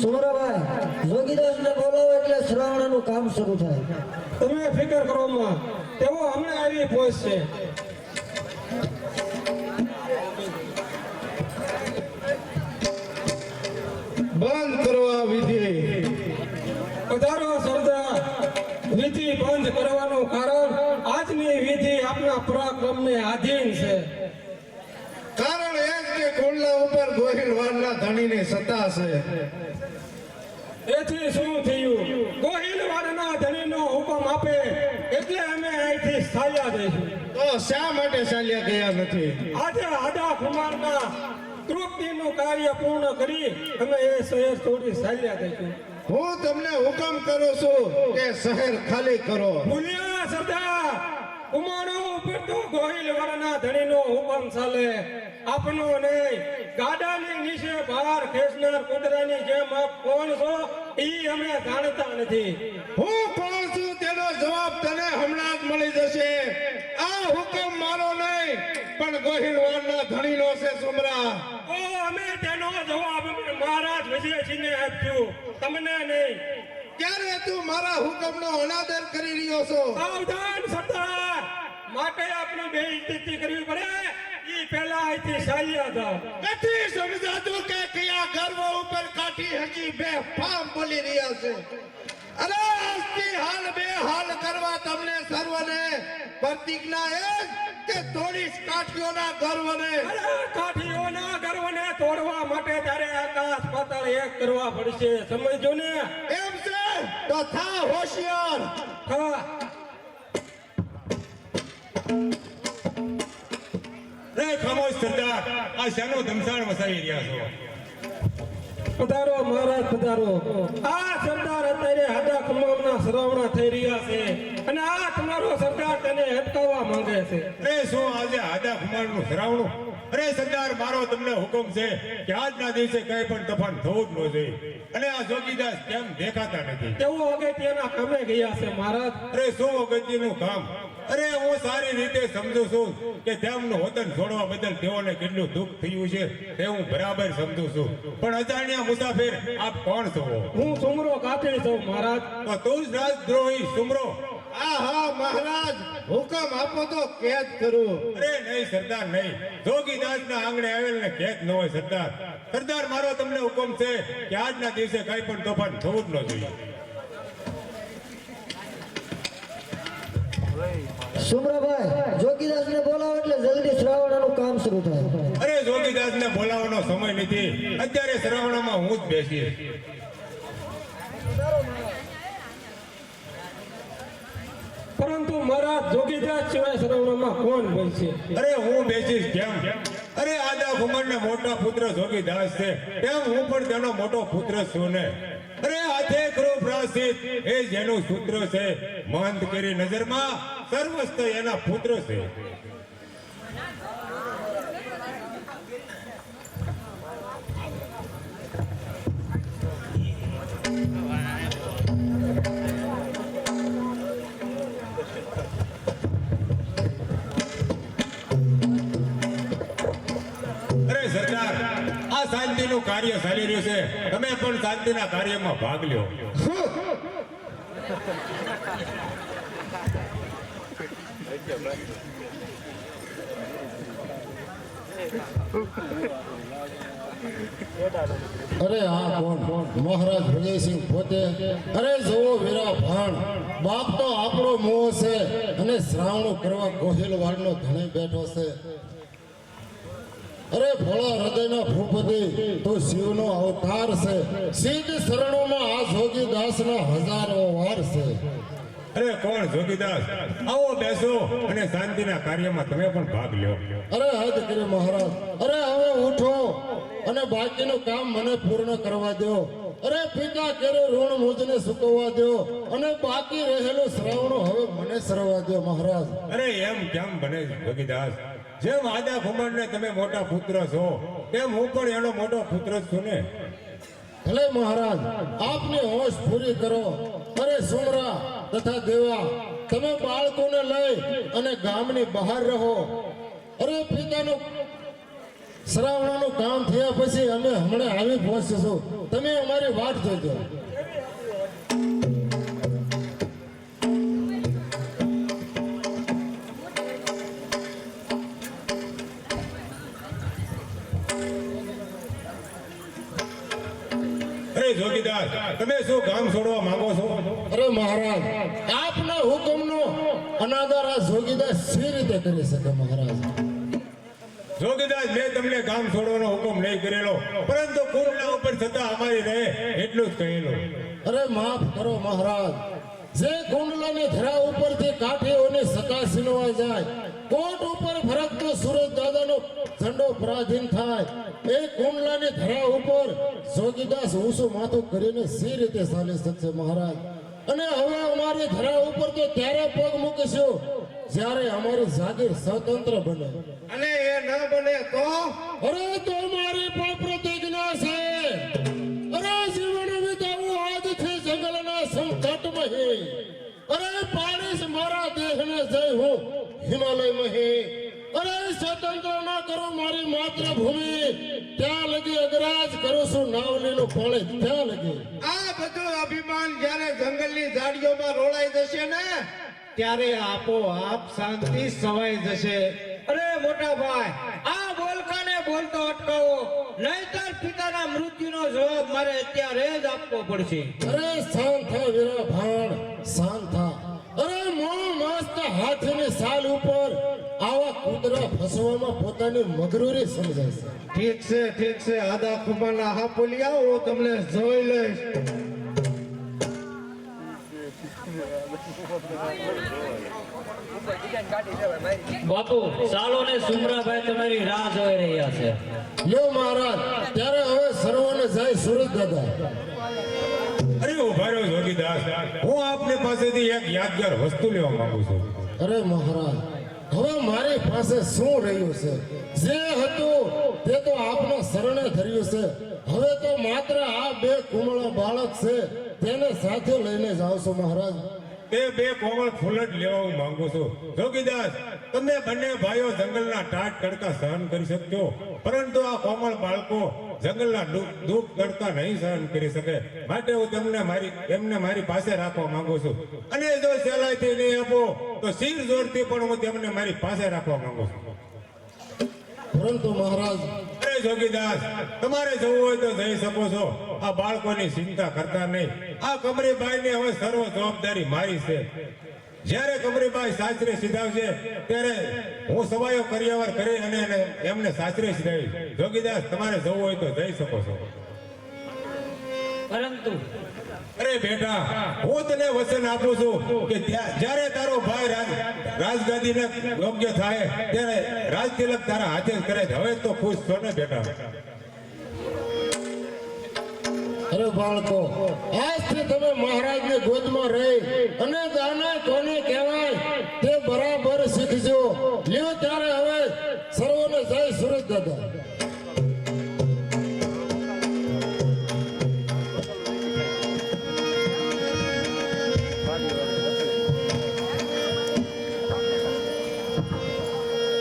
સુમરાભાઈ જોગીદાસને બોલાવો એટલે શ્રાવણનું કામ શરૂ થાય. તમે ફિકર કરો માં, તેઓ હમણાં આવી પહોંચશે. બંધ કરવા વિધિ. પધારો સરદાર. વિધિ બંધ કરવાનું કારણ આજની વિધિ આપના પરાક્રમને આધીન છે. કારણ એ જ કે કોલ્લા ઉપર ગોહિલવાડના ધણીની સત્તા છે. એથી શું થયું? ગોહિલવાડના ધણીનો હુકમ આપે એટલે અમે અહીંથી ચાલ્યા જઈશું. તો શા માટે ચાલ્યા ગયા નથી? આજે આદા કુમારના તૃપ્તિનું કાર્ય પૂર્ણ કરી અમે એ શહેર છોડી ચાલ્યા જઈશું. હું તમને હુકમ કરું છું કે શહેર ખાલી કરો. ભૂલ્યા સરદાર, કુમારો ઉપર તો ગોહિલવાડના ધણીનો હુકમ ચાલે, આપનો નહીં. ગાડાની નીચે બહાર ખેંચનાર કૂતરાની જેમ આપ કોણ છો ઈ અમે જાણતા નથી. હું કોણ છું તેનો જવાબ તને હમણાં જ મળી જશે. આ હુકમ મારો નહીં પણ ગોહિલવાડના ધણીનો છે સુમરા. ઓ અમે તેનો જવાબ મહારાજ વિજયસિંહને આપ્યો, તમને નહીં. ક્યારે તું મારા હુકમનો અનાદર કરી રહ્યો છો? સાવધાન સરદાર, માટે આપણી બેઇજ્જતી કરવી પડે ઈ પહેલા અહીંથી ચાલ્યા જાઓ. નથી સમજાતું કે કયા ગર્વ ઉપર કાઠી હજી બે ફામ બોલી રહ્યા છે. અરે આજથી હાલ બે હાલ કરવા તમને સર્વને પ્રતિજ્ઞા એ કે તોડીશ કાઠીઓના ગર્વને. અરે કાઠીઓના ગર્વને તોડવા માટે તારે આકાશ પાતાળ એક કરવા પડશે, સમજો ને? એમ છે તો થા હોશિયાર. હા. રે ખામોશ સરદાર, આ શાનો ધમસાણ વસાવી રહ્યા છો? પધારો મહારાજ, પધારો. આ સરદાર અત્યારે હાડા કમામના શ્રાવણા થઈ રહ્યા છે અને આ તમારો સરદાર તેને અટકાવવા માંગે છે. રે શું આજે આદા કુમારનું શ્રાવણું? અરે સરદાર, મારો તમને હુકમ છે કે આજના દિવસે કઈ પણ તોફાન થવું જ ન જોઈએ. અને આ જોગીદાસ કેમ દેખાતા નથી? તેઓ અગત્યના કામે ગયા છે મહારાજ. અરે શું અગત્યનું કામ? અરે હું સારી રીતે સમજુ છું કે તેમનું વતન છોડવા બદલ તેઓને કેટલું દુઃખ થયું છે તે હું બરાબર સમજુ છું. પણ અજાણ્યા મુસાફિર આપ કોણ છો? હું સુમરો કાઠી છું મહારાજ. તો તું જ રાજદ્રોહી સુમરો? હા મહારાજ, હુકમ આપો તો કેદ કરું. અરે નહીં સરદાર, નહીં. જોગીદાસના આંગણે આવેલ ને કેદ ન હોય સરદાર. સરદાર, મારો તમને હુકમ છે કે આજના દિવસે કઈ પણ તોફાન થવું જ ન જોઈએ. સુમરાભાઈ જોગીદાસને બોલાવો એટલે જલ્દી શ્રાવણનું કામ શરૂ થાય. અરે જોગીદાસને બોલાવવાનો સમય નથી, અત્યારે શ્રાવણમાં હું જ બેસીશ. પરંતુ મહારાજ જોગીદાસ સિવાય શ્રાવણમાં કોણ બોલશે? અરે હું બેસીશ કેમ? અરે આદા કુમારને મોટા પુત્ર જોગીદાસ છે, તેમ હું પણ તેનો મોટો પુત્ર છું ને. અરે હાથે ક્રૂપ રાશિત એ જેનું સૂત્ર છે, મહંત કરી નજરમાં સર્વસ્થ એના પુત્ર છે. અરે સરદાર, આ શાંતિનું કાર્ય ચાલી રહ્યું છે, તમે પણ શાંતિના કાર્યમાં ભાગ લ્યો. અરે આ કોણ? મહારાજ વિજયસિંહ પોતે. અરે જોવો વીરા ભાણ, બાપ તો આપણો મોહ છે અને શ્રાવણું કરવા ગોહિલવાડનો ધણી બેઠો છે. અરે ભોળા હૃદયના ભૂપતિ, તો શિવનો અવતાર છે. સીધ શરણોમાં આ જોગીદાસના હજારો વાર છે. અરે કોણ જોગીદાસ? આવો બેસો અને શાંતિના કાર્યમાં તમે પણ ભાગ લ્યો. અરે હદ કરી મહારાજ. અરે હવે ઉઠો અને બાકીનું કામ મને પૂર્ણ કરવા દો. અરે પિતા કેરો ઋણ મુજને ચૂકવવા દો અને બાકી રહેલું શ્રાવણું હવે મને સરવા દો મહારાજ. અરે એમ કેમ બને જોગીદાસ? જેમ આદા કુમારને તમે મોટા પુત્ર છો તેમ હું પણ એનો મોટો પુત્ર જ છું ને. ભલે મહારાજ, આપની હોશ પૂરી કરો. અરે સુમરા તથા દેવા, તમે બાળકોને લઈ અને ગામની બહાર રહો. અરે પિતાનું શ્રાવણાનું કામ થયા પછી અમે હમણાં આવી પહોંચીશું. તમે અમારી વાટ જોજો. અરે જોગીદાસ, તમે શું કામ છોડવા માંગો છો? અરે મહારાજ, આપના હુકમનો અનાદર આ જોગીદાસ સી રીતે કરી શકે મહારાજ? જોગીદાસ, મેં તમને કામ છોડવાનો હુકમ નહીં કરેલો, પરંતુ કુંડલા ઉપર થતા અમારી રહે એટલું જ કહેલું. અરે માફ કરો મહારાજ, જે કુંડલાની ધરા ઉપરથી કાઠીઓની સતા સીનવા જાય, કોટ ઉપર ફરકતો સુરત દાદાનો ઝંડો પરાધીન થાય, એ કુંડલાની ધરા ઉપર જોગીદાસ ઊંચું માથું કરીને સી રીતે ચાલી શકશે મહારાજ? અને હવે અમારી ધરા ઉપર તો ત્યારે પગ મૂકીશું જ્યારે અમારી જાગીર સ્વતંત્ર બને. અને એ ન બને તો અરે તો મારી પણ પ્રતિજ્ઞા છે. અરે જીવન વિતાવું આજથી જંગલના સંકટમાં હે. અરે પાડીશ મારા દેહને જય હું હિમાલયમાં હે. અરે સ્વતંત્ર ના કરો મારી માતૃભૂમિ, ત્યાં લગી અગરાજ કરું છું નાવલીનું પાણી ત્યાં લગી. આ બધું અભિમાન જ્યારે જંગલની ઝાડીઓમાં રોળાઈ જશે ને, ત્યારે આપોઆપ શાંતિ સવાઈ જશે. અરે મોટા ભાઈ, આ બોલકાને બોલતો અટકાવો, નહીતર પિતાના મૃત્યુનો જવાબ મારે અત્યારે જ આપવો પડશે. અરે શાંત થા વીરા ભાણ, શાંત થા. અરે મોં મસ્ત હાથીની સાલ ઉપર આવા કૂતરા ફસવામાં પોતાની મગરૂરી સમજાય છે. ઠીક છે આદા કુમારના હા બોલ્યા, હું તમને જોઈ લઈશ. બાપુ, સાલો ને સુમરાભાઈ તમારી રાહ જોઈ રહ્યા છે. લ્યો મહારાજ, ત્યારે હવે સર્વને જાય સુરત દાદા. અરે ઉભા રહ્યો જોગીદાસ, હું આપની પાસેથી એક યાદગાર વસ્તુ લેવા માંગુ છું. અરે મહારાજ, હવે મારી પાસે શું રહ્યું છે? જે હતું તે તો આપના શરણે ધર્યું છે. હવે તો માત્ર આ બે કુમળા બાળક છે, તેને સાથે લઈને જાવ છો મહારાજ. તે બે કોમળ ફૂલ જ લેવા હું માંગુ છું. જોગીદાસ, તમે બંને ભાઈઓ જંગલના ટાટ તડકા સહન કરી શકજો, પરંતુ આ કોમળ બાળકો જંગલના દુઃખ તડકા નહીં સહન કરી શકે. માટે હું એમને મારી પાસે રાખવા માંગુ છું. અને જો સહેલાઈથી નહીં આપો તો શિર જોરથી પણ હું તેમને મારી પાસે રાખવા માંગુ છું. પરંતુ મહારાજ, અરે જોગીદાસ, તમારે જવું હોય તો જઈ શકો છો. આ બાળકોની ચિંતા કરતા નહીં. આ કમરીબાઈની હવે સર્વ જવાબદારી મારી છે. જ્યારે કમરીબાઈ સાસરે સીધાવશે ત્યારે હું સવાયો કર્યાવર કરી અને એમને સાસરે સીધાવીશ. જોગીદાસ, તમારે જવું હોય તો જઈ શકો છો. પરંતુ અરે બેટા, હું તને વચન આપું છું કે જ્યારે તારો ભાઈ રાજગાદીને યોગ્ય થાય ત્યારે રાજતિલક તારા હાથે જ કરે. હવે તો ખુશ છો ને બેટા? અરે બાળકો, આજથી તમે મહારાજની ગોદમાં રહી અને દાના કોને કહેવાય તે બરાબર શીખજો. લ્યો ત્યારે હવે સર્વને જય સુરત દાદા.